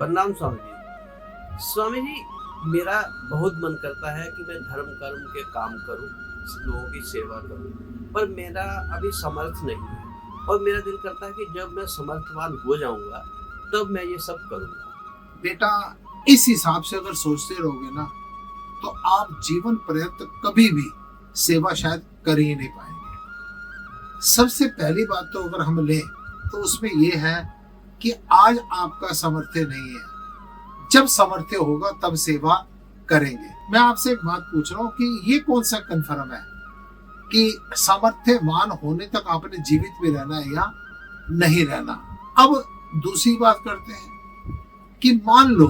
प्रणाम स्वामी जी। स्वामी जी, मेरा बहुत मन करता है कि मैं धर्म कर्म के काम करूं, लोगों की सेवा करूं, पर मेरा अभी समर्थ नहीं है। और मेरा दिल करता है कि जब मैं समर्थवान हो जाऊंगा तब मैं ये सब करूंगा। बेटा, इस हिसाब से अगर सोचते रहोगे ना तो आप जीवन पर्यंत कभी भी सेवा शायद कर ही नहीं पाएंगे। सबसे पहली बात तो अगर हम लें तो उसमें यह है कि आज आपका सामर्थ्य नहीं है, जब सामर्थ्य होगा तब सेवा करेंगे। मैं आपसे एक बात पूछ रहा हूँ कि ये कौन सा कन्फर्म है कि सामर्थ्यवान होने तक आपने जीवित भी रहना है या नहीं रहना। अब दूसरी बात करते हैं कि मान लो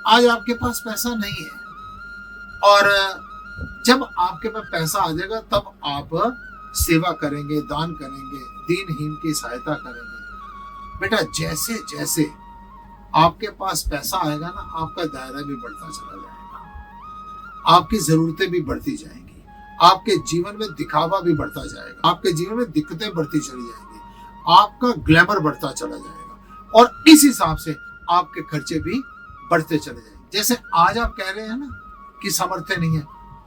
आज आपके पास पैसा नहीं है और जब आपके पास पैसा आ जाएगा तब आप सेवा करेंगे, दान करेंगे, दीनहीन की सहायता करेंगे। बेटा, जैसे जैसे आपके पास पैसा आएगा ना, आपका दायरा भी बढ़ता चला जाएगा, आपकी जरूरतें भी बढ़ती जाएंगी, आपके जीवन में दिखावा भी बढ़ता जाएगा, आपके जीवन में दिक्कतें बढ़ती चली जाएंगी, आपका ग्लैमर बढ़ता चला जाएगा और इस हिसाब से आपके खर्चे भी बढ़ते चले जाएंगे। जैसे आज आप कह रहे हैं ना कि सामर्थ्य नहीं है,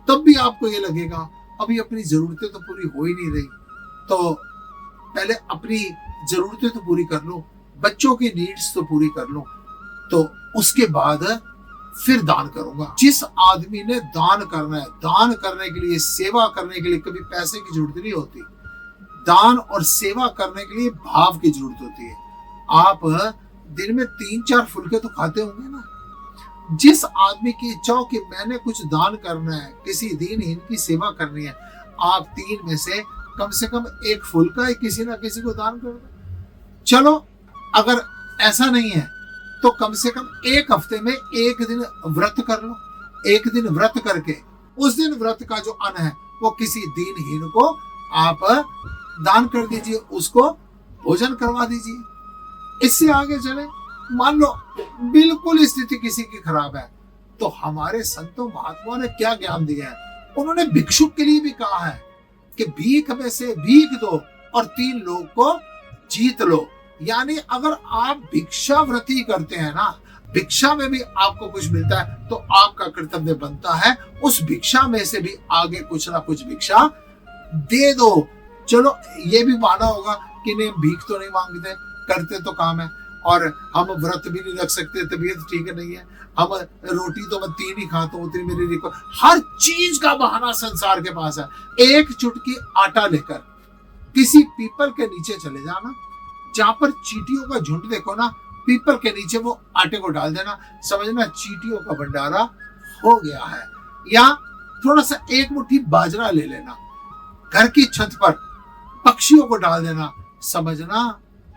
तब भी आपको ये लगेगा अभी अपनी जरूरतें तो पूरी हो ही नहीं रही, तो पहले अपनी जरूरतें तो पूरी कर लो, बच्चों की नीड्स तो पूरी कर लो, तो उसके बाद फिर दान करूंगा। जिस आदमी ने दान करना है, दान करने के लिए, सेवा करने के लिए कभी पैसे की जरूरत नहीं होती। दान और सेवा करने के लिए भाव की जरूरत होती है। आप दिन में 3-4 फुलके तो खाते होंगे ना। जिस आदमी की इच्छा हो कि मैंने कुछ दान करना है, किसी दीनहीन की सेवा करनी है, आप 3 में से कम 1 फुलका ही किसी ना किसी को दान कर दो। चलो, अगर ऐसा नहीं है तो कम से कम 1 हफ्ते में 1 दिन व्रत कर लो। 1 दिन व्रत करके उस दिन व्रत का जो अन्न है वो किसी दीनहीन को आप दान कर दीजिए, उसको भोजन करवा दीजिए। इससे आगे चले, मान लो बिल्कुल स्थिति किसी की खराब है, तो हमारे संतों महात्माओं ने क्या ज्ञान दिया है। उन्होंने भिक्षुक के लिए भी कहा है कि भीख में से भीख दो और 3 लोग को जीत लो। यानी अगर आप भिक्षावृत्ति करते हैं ना, भिक्षा में भी आपको कुछ मिलता है, तो आपका कर्तव्य बनता है उस भिक्षा में से भी आगे कुछ ना कुछ भिक्षा दे दो। चलो, ये भी माना होगा कि नहीं, भीख तो नहीं मांगते, करते तो काम है, और हम व्रत भी नहीं रख सकते, तबीयत ठीक नहीं है, हम रोटी तो मैं 3 ही खाता हूँ, उतनी मेरी रिको। हर चीज का बहाना संसार के पास है। एक चुटकी आटा लेकर किसी पीपल के नीचे चले जाना, जहां पर चींटियों का झुंड देखो ना, पीपल के नीचे वो आटे को डाल देना, समझना चींटियों का भंडारा हो गया है। या थोड़ा सा 1 मुट्ठी बाजरा ले लेना, घर की छत पर पक्षियों को डाल देना, समझना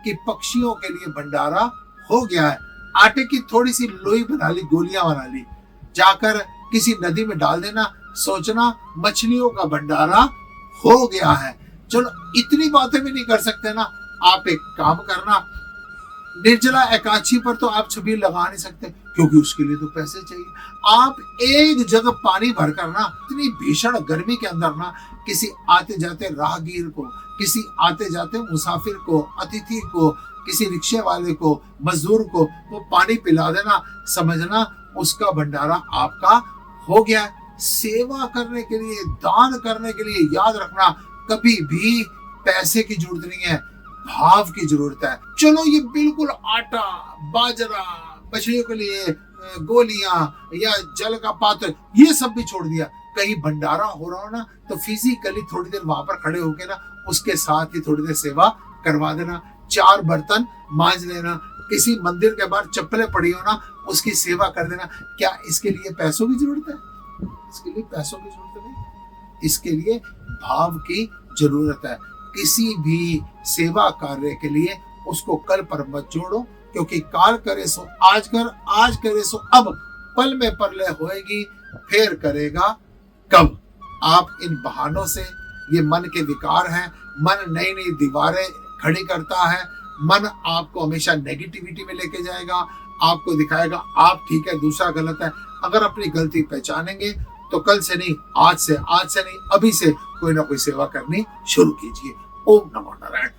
कि पक्षियों के लिए भंडारा हो गया है। आटे की थोड़ी सी लोई बना ली, गोलियां बना ली, जाकर किसी नदी में डाल देना, सोचना मछलियों का भंडारा हो गया है। चलो, इतनी बातें भी नहीं कर सकते ना, आप एक काम करना, निर्जला एकादशी पर तो आप छबील लगा नहीं सकते क्योंकि उसके लिए तो पैसे चाहिए। आप एक जगह पानी भर कर ना, इतनी भीषण गर्मी के अंदर ना, किसी आते जाते राहगीर को, किसी आते जाते मुसाफिर को, अतिथि को, किसी रिक्शे वाले को, मजदूर को वो पानी पिला देना, समझना उसका भंडारा आपका हो गया। सेवा करने के लिए, दान करने के लिए याद रखना, कभी भी पैसे की जरूरत नहीं है, भाव की जरूरत है। चलो, ये बिल्कुल आटा, बाजरा, मछलियों के लिए गोलियां या जल का पात्र, ये सब भी छोड़ दिया। कहीं भंडारा हो रहा हो ना, तो फिजिकली थोड़ी देर वहां पर खड़े होके ना, उसके साथ ही थोड़ी देर सेवा करवा देना। 4 बर्तन मांज लेना, किसी मंदिर के बाहर चप्पलें पड़ी हो ना, उसकी सेवा कर देना। क्या इसके लिए पैसों की जरूरत है? इसके लिए पैसों की जरूरत नहीं, इसके लिए भाव की जरूरत है। किसी भी सेवा कार्य के लिए उसको कल पर मत जोड़ो, क्योंकि काल करे सो आज कर, आज करे सो अब, पल में परलय होएगी, फिर करेगा कब। आप इन बहानों से, ये मन के विकार हैं, मन नई नई दीवारें खड़ी करता है, मन आपको हमेशा नेगेटिविटी में लेके जाएगा, आपको दिखाएगा आप ठीक है, दूसरा गलत है। अगर अपनी गलती पहचानेंगे तो कल से नहीं, आज से नहीं, अभी से कोई ना कोई सेवा करनी शुरू कीजिए। ओम नमो नारायण।